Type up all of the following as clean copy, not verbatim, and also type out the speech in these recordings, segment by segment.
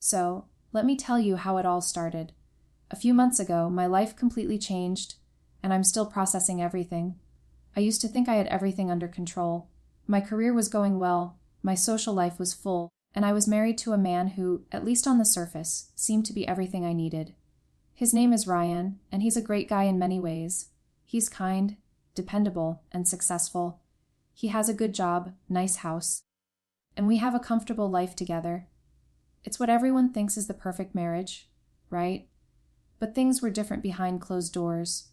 So, let me tell you how it all started. A few months ago, my life completely changed, and I'm still processing everything. I used to think I had everything under control. My career was going well, my social life was full, and I was married to a man who, at least on the surface, seemed to be everything I needed. His name is Ryan, and he's a great guy in many ways. He's kind, dependable, and successful. He has a good job, nice house, and we have a comfortable life together. It's what everyone thinks is the perfect marriage, right? But things were different behind closed doors.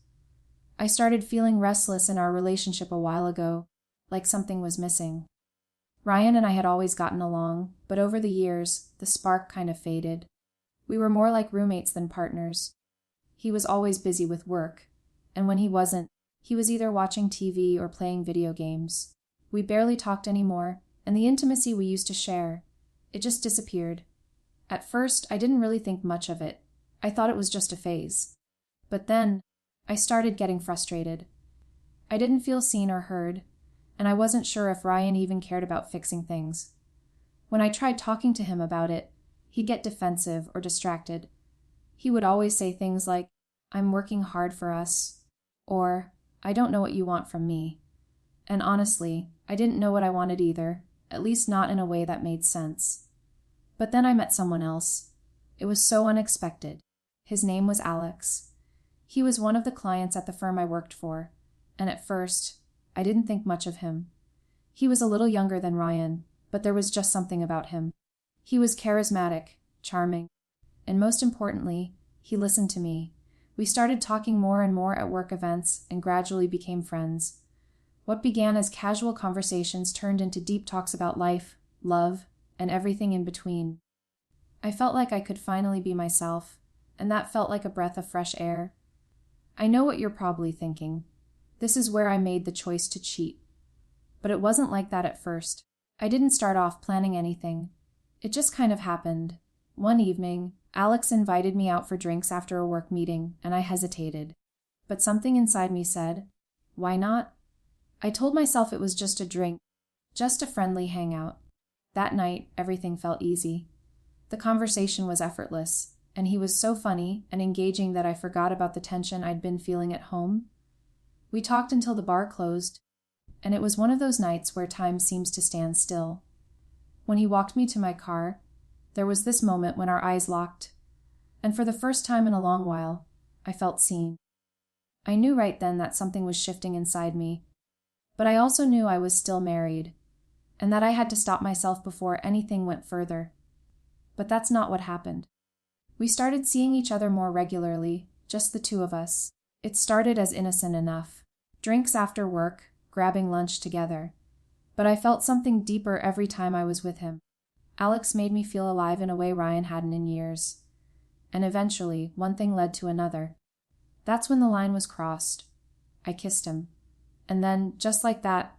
I started feeling restless in our relationship a while ago, like something was missing. Ryan and I had always gotten along, but over the years, the spark kind of faded. We were more like roommates than partners. He was always busy with work, and when he wasn't, he was either watching TV or playing video games. We barely talked anymore, and the intimacy we used to share, it just disappeared. At first, I didn't really think much of it. I thought it was just a phase. But then, I started getting frustrated. I didn't feel seen or heard, and I wasn't sure if Ryan even cared about fixing things. When I tried talking to him about it, he'd get defensive or distracted. He would always say things like, "I'm working hard for us," or, "I don't know what you want from me." And honestly, I didn't know what I wanted either, at least not in a way that made sense. But then I met someone else. It was so unexpected. His name was Alex. He was one of the clients at the firm I worked for, and at first, I didn't think much of him. He was a little younger than Ryan, but there was just something about him. He was charismatic, charming, and most importantly, he listened to me. We started talking more and more at work events and gradually became friends. What began as casual conversations turned into deep talks about life, love, and everything in between. I felt like I could finally be myself, and that felt like a breath of fresh air. I know what you're probably thinking. This is where I made the choice to cheat. But it wasn't like that at first. I didn't start off planning anything. It just kind of happened. One evening, Alex invited me out for drinks after a work meeting, and I hesitated. But something inside me said, "Why not?" I told myself it was just a drink, just a friendly hangout. That night, everything felt easy. The conversation was effortless, and he was so funny and engaging that I forgot about the tension I'd been feeling at home. We talked until the bar closed, and it was one of those nights where time seems to stand still. When he walked me to my car, there was this moment when our eyes locked, and for the first time in a long while, I felt seen. I knew right then that something was shifting inside me, but I also knew I was still married, and that I had to stop myself before anything went further. But that's not what happened. We started seeing each other more regularly, just the two of us. It started as innocent enough. Drinks after work, grabbing lunch together. But I felt something deeper every time I was with him. Alex made me feel alive in a way Ryan hadn't in years. And eventually, one thing led to another. That's when the line was crossed. I kissed him. And then, just like that,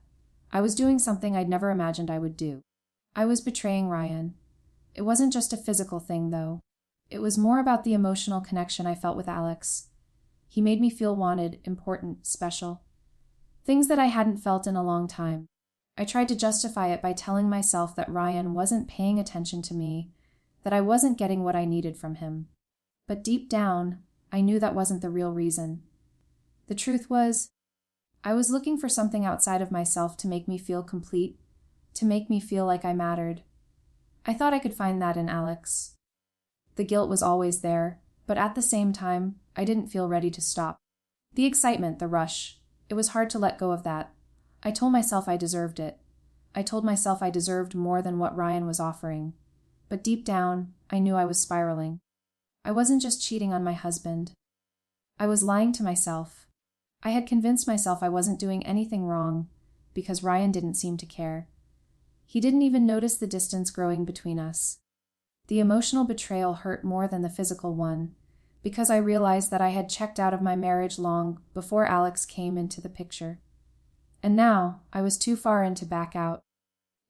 I was doing something I'd never imagined I would do. I was betraying Ryan. It wasn't just a physical thing, though. It was more about the emotional connection I felt with Alex. He made me feel wanted, important, special. Things that I hadn't felt in a long time. I tried to justify it by telling myself that Ryan wasn't paying attention to me, that I wasn't getting what I needed from him. But deep down, I knew that wasn't the real reason. The truth was, I was looking for something outside of myself to make me feel complete, to make me feel like I mattered. I thought I could find that in Alex. The guilt was always there, but at the same time, I didn't feel ready to stop. The excitement, the rush, it was hard to let go of that. I told myself I deserved it. I told myself I deserved more than what Ryan was offering. But deep down, I knew I was spiraling. I wasn't just cheating on my husband. I was lying to myself. I had convinced myself I wasn't doing anything wrong, because Ryan didn't seem to care. He didn't even notice the distance growing between us. The emotional betrayal hurt more than the physical one, because I realized that I had checked out of my marriage long before Alex came into the picture. And now, I was too far in to back out.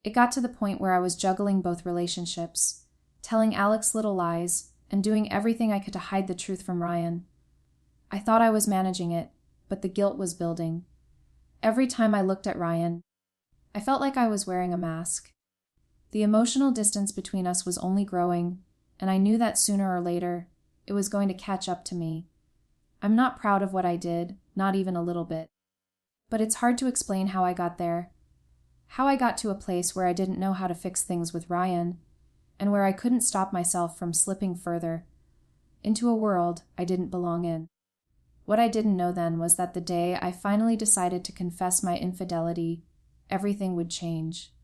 It got to the point where I was juggling both relationships, telling Alex little lies, and doing everything I could to hide the truth from Ryan. I thought I was managing it, but the guilt was building. Every time I looked at Ryan, I felt like I was wearing a mask. The emotional distance between us was only growing, and I knew that sooner or later, it was going to catch up to me. I'm not proud of what I did, not even a little bit. But it's hard to explain how I got there. How I got to a place where I didn't know how to fix things with Ryan, and where I couldn't stop myself from slipping further into a world I didn't belong in. What I didn't know then was that the day I finally decided to confess my infidelity, everything would change.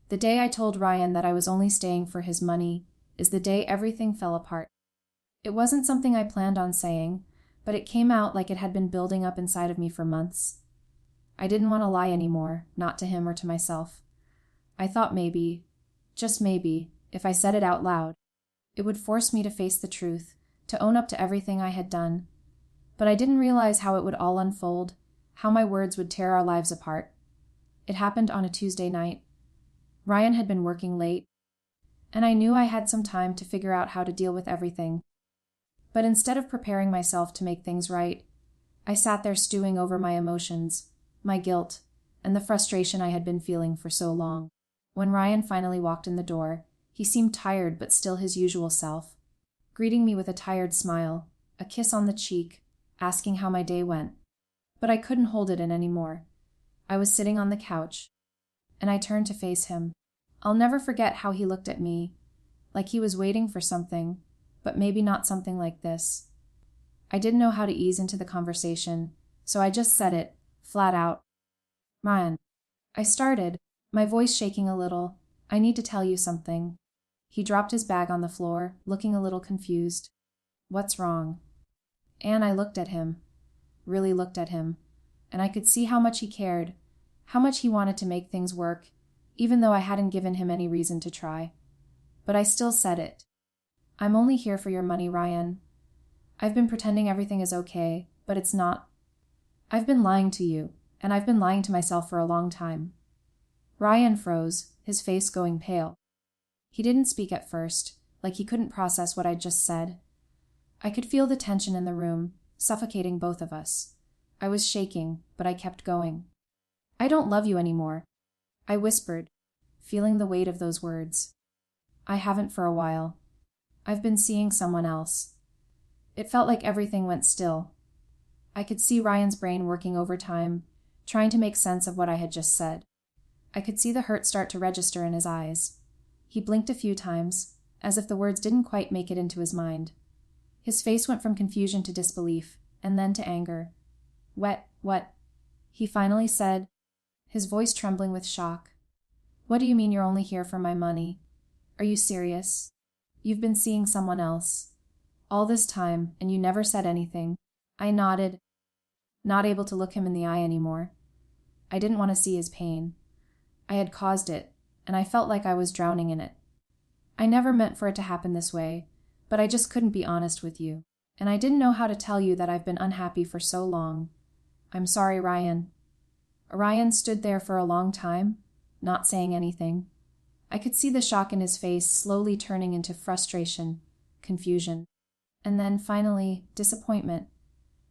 The day I told Ryan that I was only staying for his money is the day everything fell apart. It wasn't something I planned on saying, but it came out like it had been building up inside of me for months. I didn't want to lie anymore, not to him or to myself. I thought maybe, just maybe, if I said it out loud, it would force me to face the truth, to own up to everything I had done. But I didn't realize how it would all unfold, how my words would tear our lives apart. It happened on a Tuesday night. Ryan had been working late, and I knew I had some time to figure out how to deal with everything. But instead of preparing myself to make things right, I sat there stewing over my emotions, my guilt, and the frustration I had been feeling for so long. When Ryan finally walked in the door, he seemed tired but still his usual self, greeting me with a tired smile, a kiss on the cheek, asking how my day went. But I couldn't hold it in anymore. I was sitting on the couch, and I turned to face him. I'll never forget how he looked at me, like he was waiting for something, but maybe not something like this. I didn't know how to ease into the conversation, so I just said it, flat out. "Ryan," I started, my voice shaking a little. "I need to tell you something." He dropped his bag on the floor, looking a little confused. "What's wrong?" And I looked at him, really looked at him, and I could see how much he cared, how much he wanted to make things work, even though I hadn't given him any reason to try. But I still said it. "I'm only here for your money, Ryan. I've been pretending everything is okay, but it's not. I've been lying to you, and I've been lying to myself for a long time." Ryan froze, his face going pale. He didn't speak at first, like he couldn't process what I'd just said. I could feel the tension in the room, suffocating both of us. I was shaking, but I kept going. "I don't love you anymore," I whispered, feeling the weight of those words. "I haven't for a while. I've been seeing someone else." It felt like everything went still. I could see Ryan's brain working overtime, trying to make sense of what I had just said. I could see the hurt start to register in his eyes. He blinked a few times, as if the words didn't quite make it into his mind. His face went from confusion to disbelief, and then to anger. What? He finally said, his voice trembling with shock. "What do you mean you're only here for my money? Are you serious? You've been seeing someone else. All this time, and you never said anything." I nodded, not able to look him in the eye anymore. I didn't want to see his pain. I had caused it, and I felt like I was drowning in it. I never meant for it to happen this way, but I just couldn't be honest with you, and I didn't know how to tell you that I've been unhappy for so long. I'm sorry, Ryan. Ryan stood there for a long time, not saying anything. I could see the shock in his face slowly turning into frustration, confusion, and then finally disappointment.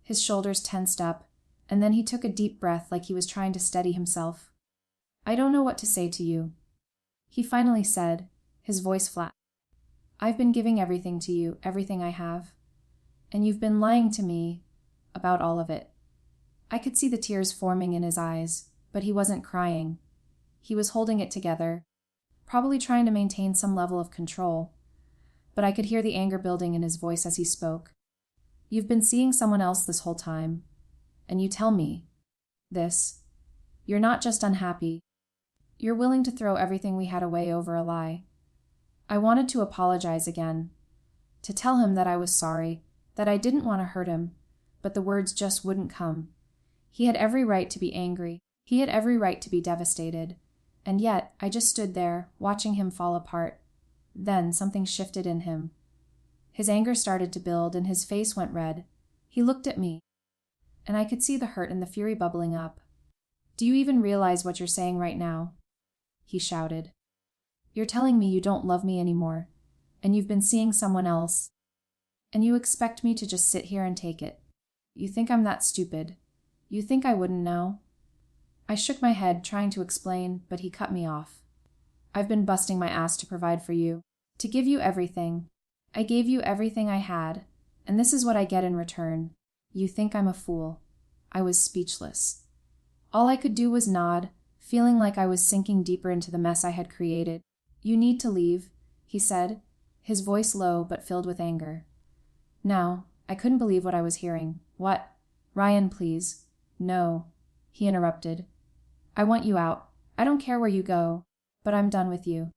His shoulders tensed up, and then he took a deep breath like he was trying to steady himself. "I don't know what to say to you," he finally said, his voice flat. "I've been giving everything to you, everything I have, and you've been lying to me about all of it." I could see the tears forming in his eyes, but he wasn't crying. He was holding it together, probably trying to maintain some level of control, but I could hear the anger building in his voice as he spoke. "You've been seeing someone else this whole time, and you tell me this. You're not just unhappy. You're willing to throw everything we had away over a lie." I wanted to apologize again, to tell him that I was sorry, that I didn't want to hurt him, but the words just wouldn't come. He had every right to be angry. He had every right to be devastated. And yet, I just stood there, watching him fall apart. Then something shifted in him. His anger started to build, and his face went red. He looked at me, and I could see the hurt and the fury bubbling up. "Do you even realize what you're saying right now?" he shouted. "You're telling me you don't love me anymore, and you've been seeing someone else, and you expect me to just sit here and take it. You think I'm that stupid. You think I wouldn't know?" I shook my head, trying to explain, but he cut me off. "I've been busting my ass to provide for you, to give you everything, I gave you everything I had, and this is what I get in return. You think I'm a fool." I was speechless. All I could do was nod, feeling like I was sinking deeper into the mess I had created. "You need to leave," he said, his voice low but filled with anger. Now, I couldn't believe what I was hearing. "What?" "Ryan, please." "No," he interrupted. "I want you out. I don't care where you go, but I'm done with you.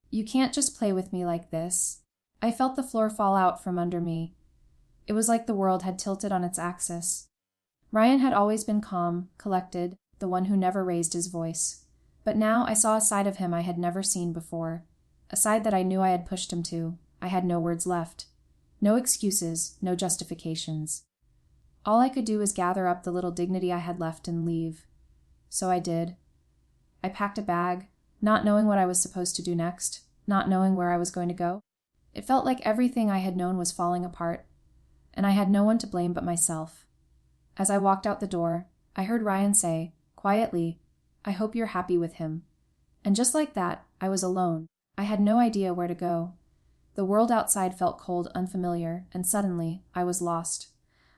You can't just play with me like this." I felt the floor fall out from under me. It was like the world had tilted on its axis. Ryan had always been calm, collected, the one who never raised his voice. But now I saw a side of him I had never seen before, a side that I knew I had pushed him to. I had no words left. No excuses, no justifications. All I could do was gather up the little dignity I had left and leave. So I did. I packed a bag, not knowing what I was supposed to do next, not knowing where I was going to go. It felt like everything I had known was falling apart, and I had no one to blame but myself. As I walked out the door, I heard Ryan say, quietly, "I hope you're happy with him." And just like that, I was alone. I had no idea where to go. The world outside felt cold, unfamiliar, and suddenly I was lost.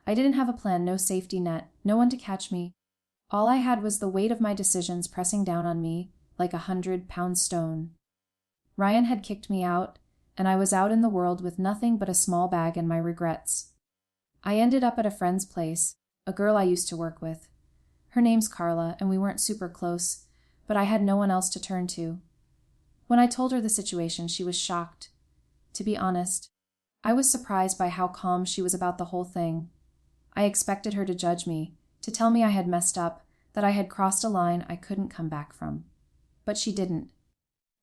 I didn't have a plan, no safety net, no one to catch me. All I had was the weight of my decisions pressing down on me like 100-pound stone. Ryan had kicked me out, and I was out in the world with nothing but a small bag and my regrets. I ended up at a friend's place, a girl I used to work with. Her name's Carla, and we weren't super close, but I had no one else to turn to. When I told her the situation, she was shocked. To be honest, I was surprised by how calm she was about the whole thing. I expected her to judge me, to tell me I had messed up, that I had crossed a line I couldn't come back from. But she didn't.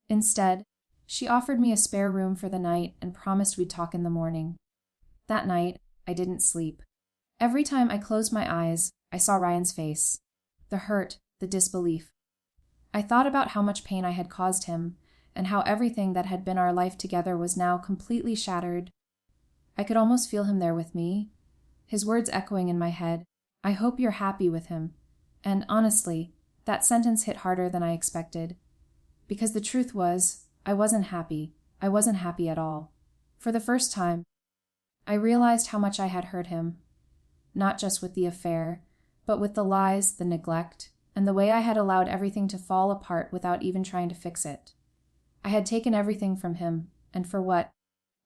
Instead, she offered me a spare room for the night and promised we'd talk in the morning. That night, I didn't sleep. Every time I closed my eyes, I saw Ryan's face. The hurt, the disbelief. I thought about how much pain I had caused him, and how everything that had been our life together was now completely shattered. I could almost feel him there with me, his words echoing in my head. "I hope you're happy with him." And honestly, that sentence hit harder than I expected. Because the truth was, I wasn't happy. I wasn't happy at all. For the first time, I realized how much I had hurt him. Not just with the affair, but with the lies, the neglect, and the way I had allowed everything to fall apart without even trying to fix it. I had taken everything from him, and for what?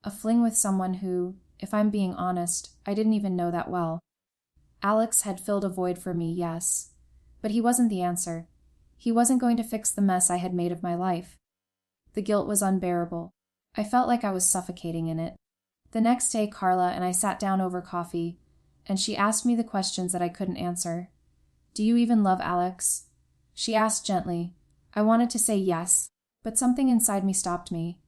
A fling with someone who, if I'm being honest, I didn't even know that well. Alex had filled a void for me, yes, but he wasn't the answer. He wasn't going to fix the mess I had made of my life. The guilt was unbearable. I felt like I was suffocating in it. The next day, Carla and I sat down over coffee, and she asked me the questions that I couldn't answer. "Do you even love Alex?" She asked gently. I wanted to say yes, but something inside me stopped me.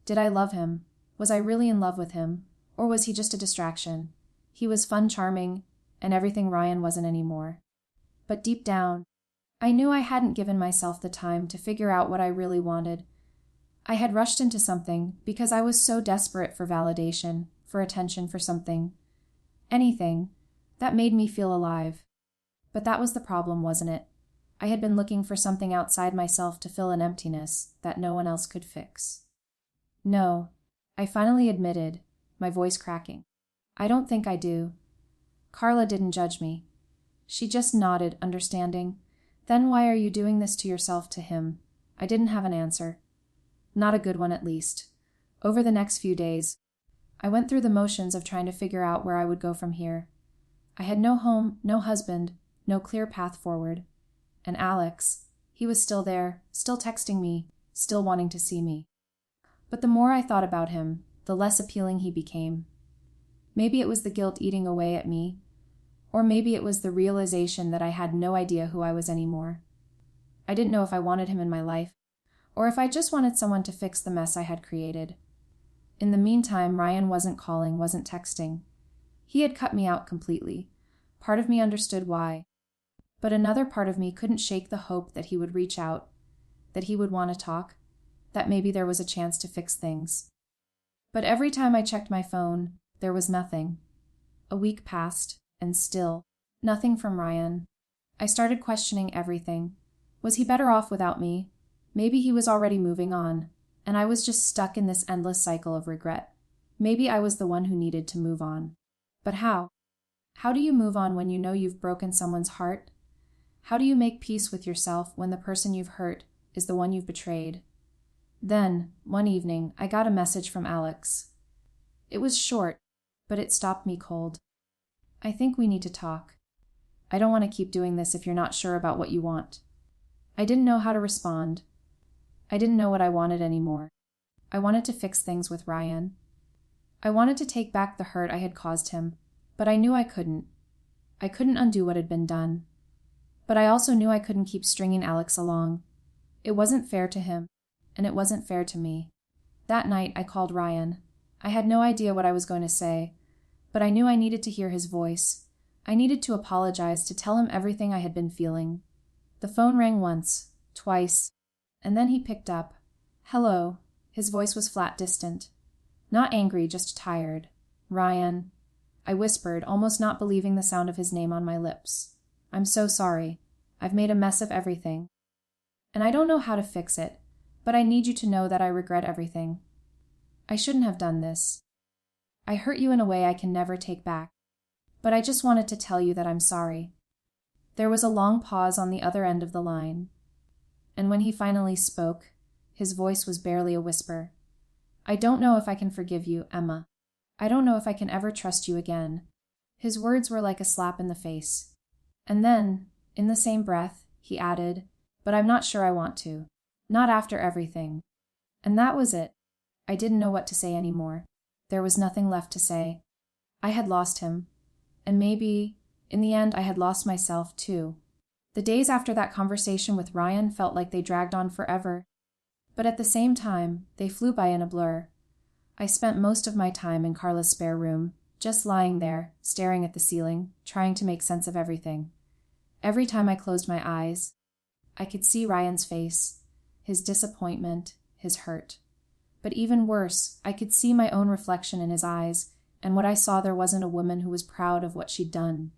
Did I love him? Was I really in love with him? Or was he just a distraction? He was fun, charming, and everything Ryan wasn't anymore. But deep down, I knew I hadn't given myself the time to figure out what I really wanted. I had rushed into something because I was so desperate for validation, for attention, for something. Anything that made me feel alive. But that was the problem, wasn't it? I had been looking for something outside myself to fill an emptiness that no one else could fix. "No," I finally admitted, my voice cracking. "I don't think I do." Carla didn't judge me. She just nodded, understanding. "Then why are you doing this to yourself, to him?" I didn't have an answer. Not a good one, at least. Over the next few days, I went through the motions of trying to figure out where I would go from here. I had no home, no husband, no clear path forward. And Alex, he was still there, still texting me, still wanting to see me. But the more I thought about him, the less appealing he became. Maybe it was the guilt eating away at me, or maybe it was the realization that I had no idea who I was anymore. I didn't know if I wanted him in my life, or if I just wanted someone to fix the mess I had created. In the meantime, Ryan wasn't calling, wasn't texting. He had cut me out completely. Part of me understood why. But another part of me couldn't shake the hope that he would reach out, that he would want to talk, that maybe there was a chance to fix things. But every time I checked my phone, there was nothing. A week passed, and still, nothing from Ryan. I started questioning everything. Was he better off without me? Maybe he was already moving on, and I was just stuck in this endless cycle of regret. Maybe I was the one who needed to move on. But how? How do you move on when you know you've broken someone's heart? How do you make peace with yourself when the person you've hurt is the one you've betrayed? Then, one evening, I got a message from Alex. It was short, but it stopped me cold. I think we need to talk. I don't want to keep doing this if you're not sure about what you want. I didn't know how to respond. I didn't know what I wanted anymore. I wanted to fix things with Ryan. I wanted to take back the hurt I had caused him, but I knew I couldn't. I couldn't undo what had been done. But I also knew I couldn't keep stringing Alex along. It wasn't fair to him, and it wasn't fair to me. That night, I called Ryan. I had no idea what I was going to say, but I knew I needed to hear his voice. I needed to apologize, to tell him everything I had been feeling. The phone rang once, twice, and then he picked up. Hello. His voice was flat, distant. Not angry, just tired. Ryan. I whispered, almost not believing the sound of his name on my lips. I'm so sorry. I've made a mess of everything. And I don't know how to fix it, but I need you to know that I regret everything. I shouldn't have done this. I hurt you in a way I can never take back. But I just wanted to tell you that I'm sorry. There was a long pause on the other end of the line. And when he finally spoke, his voice was barely a whisper. I don't know if I can forgive you, Emma. I don't know if I can ever trust you again. His words were like a slap in the face. And then, in the same breath, he added, but I'm not sure I want to. Not after everything. And that was it. I didn't know what to say anymore. There was nothing left to say. I had lost him. And maybe, in the end, I had lost myself, too. The days after that conversation with Ryan felt like they dragged on forever. But at the same time, they flew by in a blur. I spent most of my time in Carla's spare room, just lying there, staring at the ceiling, trying to make sense of everything. Every time I closed my eyes, I could see Ryan's face, his disappointment, his hurt. But even worse, I could see my own reflection in his eyes, and what I saw there wasn't a woman who was proud of what she'd done.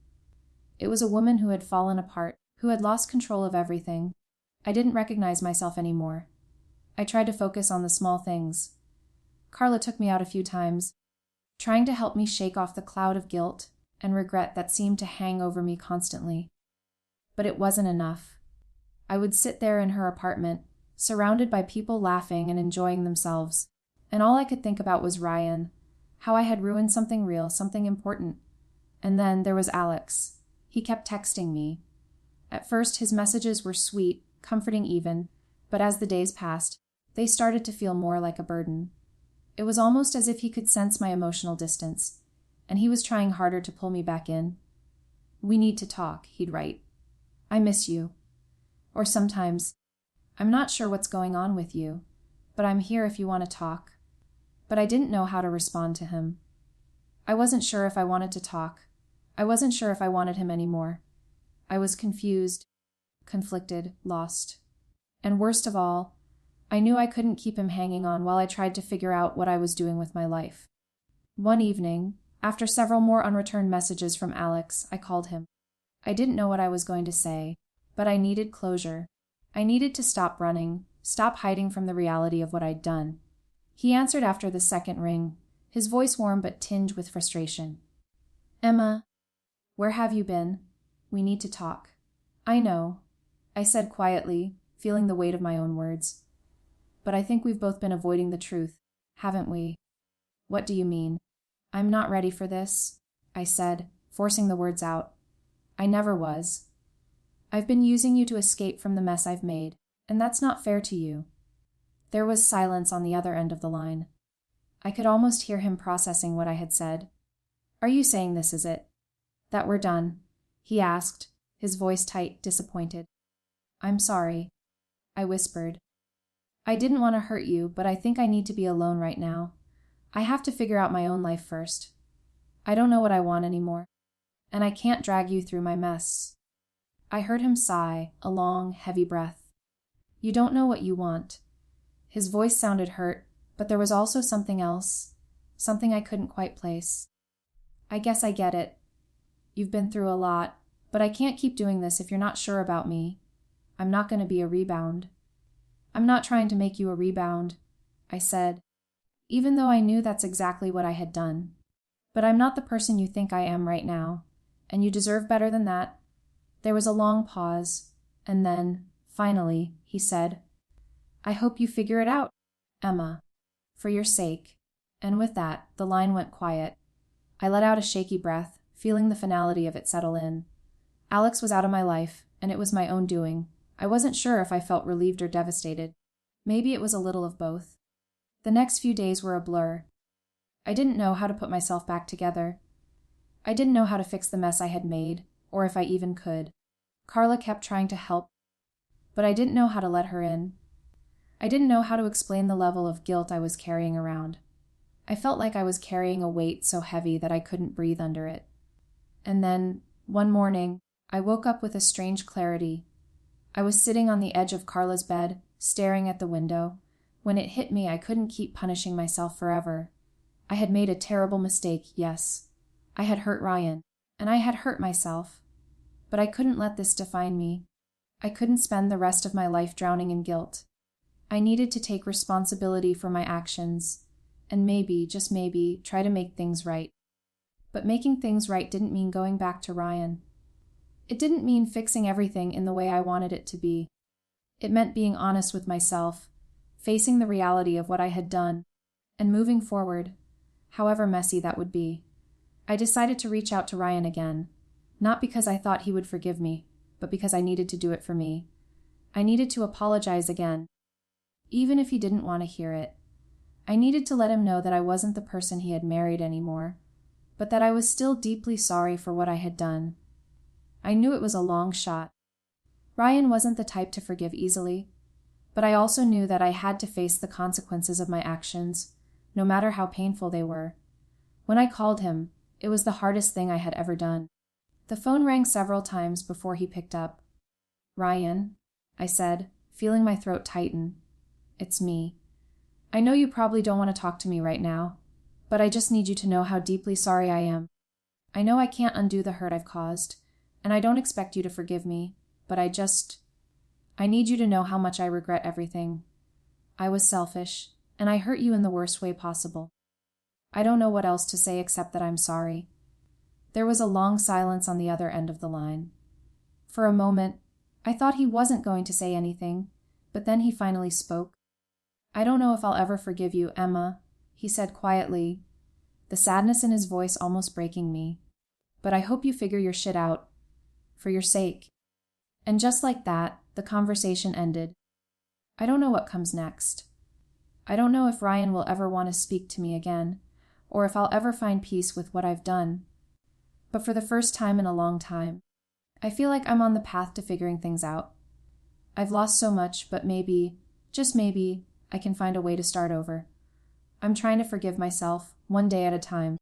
It was a woman who had fallen apart, who had lost control of everything. I didn't recognize myself anymore. I tried to focus on the small things. Carla took me out a few times, trying to help me shake off the cloud of guilt and regret that seemed to hang over me constantly. But it wasn't enough. I would sit there in her apartment, surrounded by people laughing and enjoying themselves, and all I could think about was Ryan, how I had ruined something real, something important. And then there was Alex. He kept texting me. At first, his messages were sweet, comforting even, but as the days passed, they started to feel more like a burden. It was almost as if he could sense my emotional distance, and he was trying harder to pull me back in. We need to talk, he'd write. I miss you. Or sometimes, I'm not sure what's going on with you, but I'm here if you want to talk. But I didn't know how to respond to him. I wasn't sure if I wanted to talk. I wasn't sure if I wanted him anymore. I was confused, conflicted, lost. And worst of all, I knew I couldn't keep him hanging on while I tried to figure out what I was doing with my life. One evening, after several more unreturned messages from Alex, I called him. I didn't know what I was going to say, but I needed closure. I needed to stop running, stop hiding from the reality of what I'd done. He answered after the second ring, his voice warm but tinged with frustration. Emma, where have you been? We need to talk. I know, I said quietly, feeling the weight of my own words. But I think we've both been avoiding the truth, haven't we? What do you mean? I'm not ready for this, I said, forcing the words out. I never was. I've been using you to escape from the mess I've made, and that's not fair to you. There was silence on the other end of the line. I could almost hear him processing what I had said. Are you saying this is it? That we're done? He asked, his voice tight, disappointed. I'm sorry, I whispered. I didn't want to hurt you, but I think I need to be alone right now. I have to figure out my own life first. I don't know what I want anymore, and I can't drag you through my mess. I heard him sigh, a long, heavy breath. You don't know what you want. His voice sounded hurt, but there was also something else, something I couldn't quite place. I guess I get it. You've been through a lot, but I can't keep doing this if you're not sure about me. I'm not going to be a rebound. I'm not trying to make you a rebound, I said. even though I knew that's exactly what I had done. But I'm not the person you think I am right now, and you deserve better than that. There was a long pause, and then, finally, he said, I hope you figure it out, Emma, for your sake. And with that, the line went quiet. I let out a shaky breath, feeling the finality of it settle in. Alex was out of my life, and it was my own doing. I wasn't sure if I felt relieved or devastated. Maybe it was a little of both. The next few days were a blur. I didn't know how to put myself back together. I didn't know how to fix the mess I had made, or if I even could. Carla kept trying to help, but I didn't know how to let her in. I didn't know how to explain the level of guilt I was carrying around. I felt like I was carrying a weight so heavy that I couldn't breathe under it. And then, one morning, I woke up with a strange clarity. I was sitting on the edge of Carla's bed, staring at the window. When it hit me, I couldn't keep punishing myself forever. I had made a terrible mistake, yes. I had hurt Ryan, and I had hurt myself. But I couldn't let this define me. I couldn't spend the rest of my life drowning in guilt. I needed to take responsibility for my actions, and maybe, just maybe, try to make things right. But making things right didn't mean going back to Ryan. It didn't mean fixing everything in the way I wanted it to be. It meant being honest with myself, facing the reality of what I had done, and moving forward, however messy that would be. I decided to reach out to Ryan again, not because I thought he would forgive me, but because I needed to do it for me. I needed to apologize again, even if he didn't want to hear it. I needed to let him know that I wasn't the person he had married anymore, but that I was still deeply sorry for what I had done. I knew it was a long shot. Ryan wasn't the type to forgive easily, but I also knew that I had to face the consequences of my actions, no matter how painful they were. When I called him, it was the hardest thing I had ever done. The phone rang several times before he picked up. Ryan, I said, feeling my throat tighten. It's me. I know you probably don't want to talk to me right now, but I just need you to know how deeply sorry I am. I know I can't undo the hurt I've caused, and I don't expect you to forgive me, but I need you to know how much I regret everything. I was selfish, and I hurt you in the worst way possible. I don't know what else to say except that I'm sorry. There was a long silence on the other end of the line. For a moment, I thought he wasn't going to say anything, but then he finally spoke. I don't know if I'll ever forgive you, Emma, he said quietly, the sadness in his voice almost breaking me. But I hope you figure your shit out. For your sake. And just like that, the conversation ended. I don't know what comes next. I don't know if Ryan will ever want to speak to me again, or if I'll ever find peace with what I've done. But for the first time in a long time, I feel like I'm on the path to figuring things out. I've lost so much, but maybe, just maybe, I can find a way to start over. I'm trying to forgive myself, one day at a time.